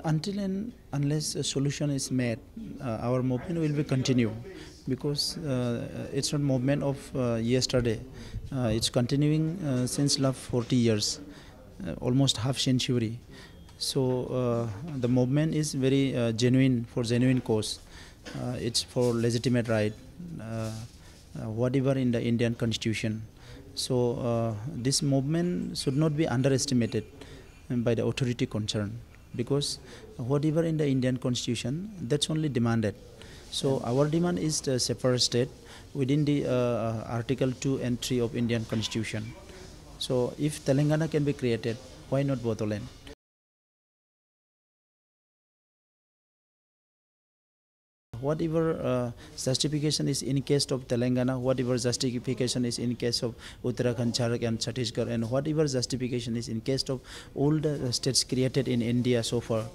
Until and unless a solution is made, our movement will be continue, because it's not movement of yesterday. It's continuing since last 40 years, almost half century. So the movement is very genuine, for genuine cause. It's for legitimate right, whatever in the Indian constitution. So this movement should not be underestimated by the authority concerned, because whatever in the Indian constitution, that's only demanded. So our demand is the separate state within the Article 2 and 3 of Indian constitution. So if Telangana can be created, why not Bodoland? Whatever justification is in case of Telangana, whatever justification is in case of Uttarakhand, Jharkhand and Chhattisgarh, and whatever justification is in case of all the states created in India so far,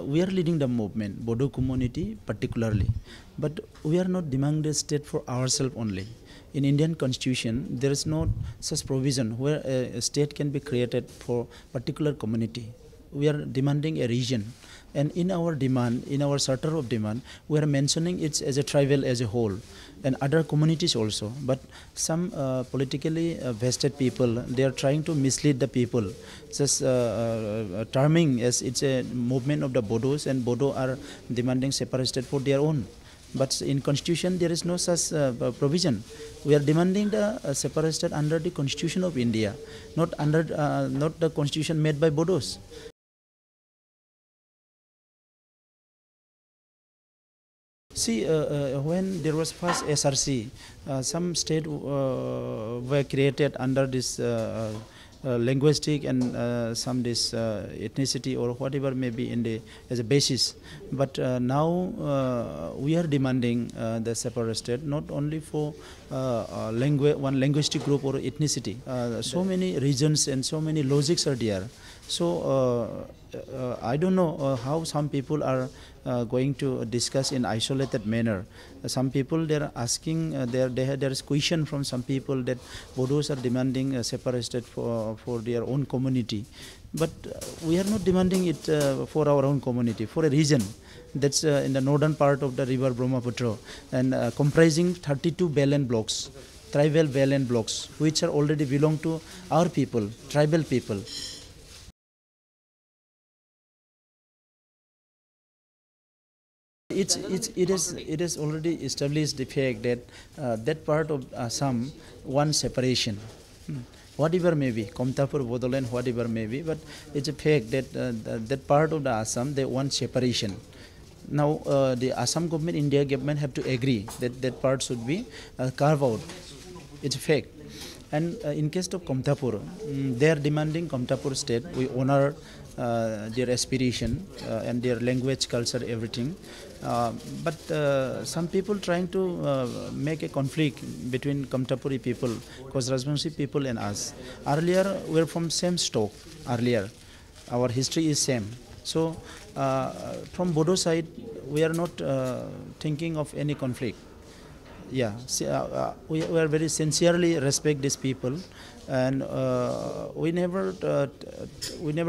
we are leading the movement, Bodo community particularly, but we are not demanding state for ourselves only. In Indian constitution, there is no such provision where a state can be created for particular community. We are demanding a region, and in our demand, in our charter of demand, we are mentioning it as a tribal as a whole, and other communities also. But some politically vested people, they are trying to mislead the people, just terming as it's a movement of the Bodos, and Bodo are demanding separate state for their own. But in constitution there is no such provision. We are demanding the separate state under the constitution of India, not under not the constitution made by Bodos. See, when there was first SRC, some state were created under this linguistic and some this ethnicity or whatever may be in the as a basis. But now we are demanding the separate state not only for one linguistic group or ethnicity. So many regions and so many logics are there. So I don't know how some people are going to discuss in isolated manner. Some people they are asking, there is question from some people that Bodos are demanding a separate state for their own community. But we are not demanding it for our own community, for a region that's in the northern part of the river Brahmaputra, and comprising 32 Belen blocks, tribal Belen blocks, which are already belong to our people, tribal people. It is already established the fact that that part of Assam wants separation. Whatever may be, Komtapur, Bodoland, whatever may be, but it's a fact that that part of the Assam, they want separation. Now the Assam government, India government have to agree that that part should be carved out. It's a fact. And in case of Komtapur, they are demanding Komtapur state. We honor their aspiration and their language, culture, everything. But some people trying to make a conflict between Komtapuri people, because Rajbanshi people and us. Earlier, we are from same stock. Earlier, our history is same. So, from Bodo side, we are not thinking of any conflict. Yeah, we are very sincerely respect these people, and we never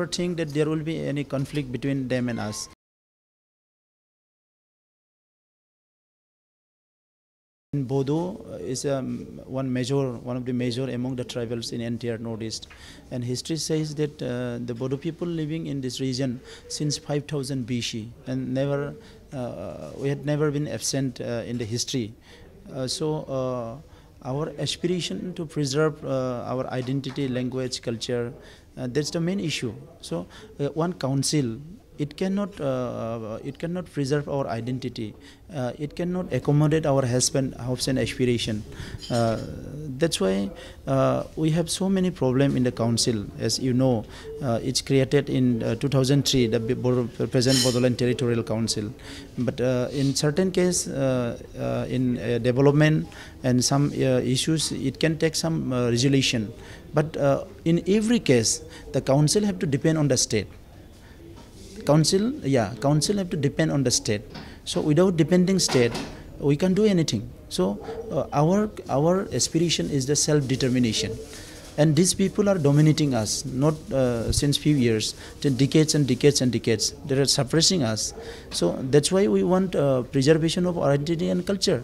think that there will be any conflict between them and us. In Bodo is one of the major among the tribals in entire Northeast, and history says that the Bodo people living in this region since 5000 BC, and we had never been absent in the history. So our aspiration to preserve our identity, language, culture, that's the main issue. So one council, it cannot preserve our identity. It cannot accommodate our hopes and aspiration. That's why we have so many problems in the council. As you know, it's created in 2003, the present Bodoland Territorial Council. But in certain case, in development and some issues, it can take some resolution. But in every case, the council have to depend on the state. Council have to depend on the state. So without depending state, we can't do anything. So our aspiration is the self-determination. and these people are dominating us, not since few years, decades and decades and decades. They are suppressing us. So that's why we want preservation of our identity and culture.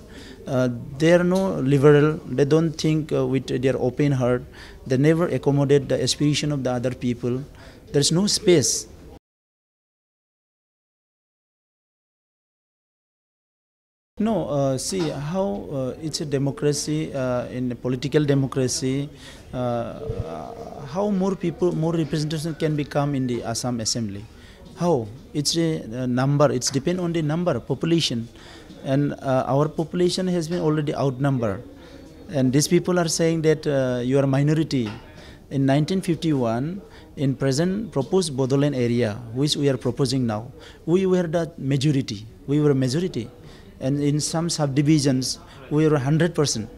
They are no liberal. They don't think with their open heart. They never accommodate the aspiration of the other people. There's no space. No, see how it's a democracy, in a political democracy, how more people, more representation can become in the Assam Assembly. How? It's a number, it's depend on the number, population. And our population has been already outnumbered. And these people are saying that you are a minority. In 1951, in present proposed Bodoland area, which we are proposing now, we were the majority. We were a majority. And in some subdivisions, we were 100%.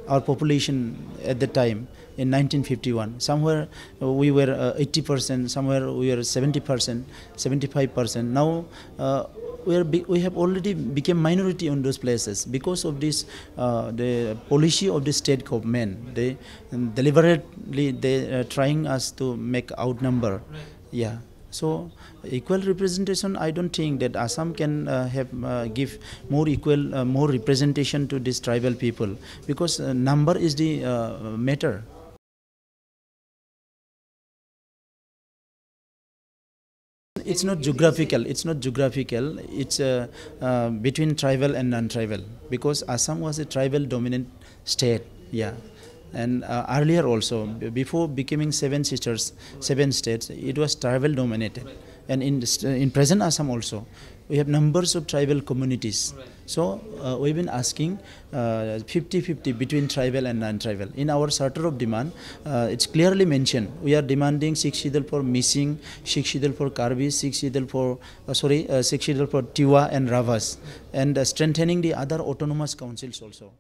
Our population at the time in 1951. Somewhere we were 80%, somewhere we were 70%, 75%. Now we have already become minority on those places because of this the policy of the state government. They deliberately they trying us to make outnumber. Yeah. So equal representation, I don't think that Assam can give more equal, more representation to these tribal people, because number is the matter. It's not geographical. It's not geographical. It's between tribal and non-tribal, because Assam was a tribal dominant state. Yeah. And earlier also, before becoming seven sisters, seven states, it was tribal dominated. And in present Assam also, we have numbers of tribal communities. Right. So we've been asking 50-50 between tribal and non-tribal. In our charter of demand, it's clearly mentioned. We are demanding 6 Shidal for Missing, 6 Shidal for Karbi, 6 Shidal for 6 Shidal for Tiwa and Ravas, and strengthening the other autonomous councils also.